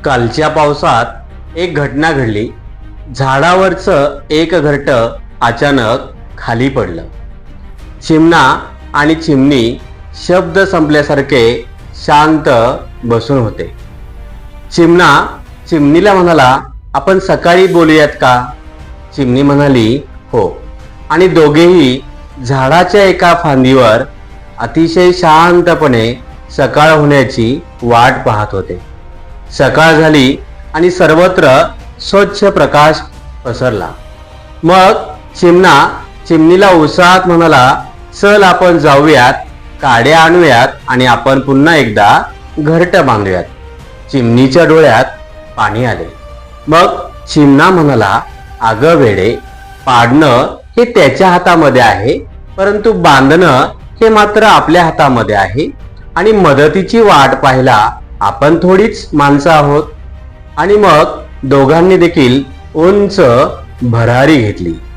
कालच्या पावसात एक घटना घडली. झाडावरचं एक घरटं अचानक खाली पडलं. चिमणा आणि चिमणी शब्द संपल्यासारखे शांत बसून होते. चिमणा चिमणीला म्हणाला, आपण सकाळी बोलूयात का? चिमणी म्हणाली, हो. आणि दोघेही झाडाच्या एका फांदीवर अतिशय शांतपणे सकाळ होण्याची वाट पाहत होते. सकाळ झाली आणि सर्वत्र स्वच्छ प्रकाश पसरला. मग चिमणा चिमणीला उत्साहात म्हणाला, चल आपण जाऊयात, काड्या आणूयात आणि आपण पुन्हा एकदा घरटं बांधूयात. चिमणीच्या डोळ्यात पाणी आले. मग चिमणा म्हणाला, अगं वेडे, पाडणं हे त्याच्या हातामध्ये आहे, परंतु बांधणं हे मात्र आपल्या हातामध्ये आहे. आणि मदतीची वाट पाहायला आपण थोडीच माणसं आहोत. आणि मग दोघांनी देखील उंच भरारी घेतली.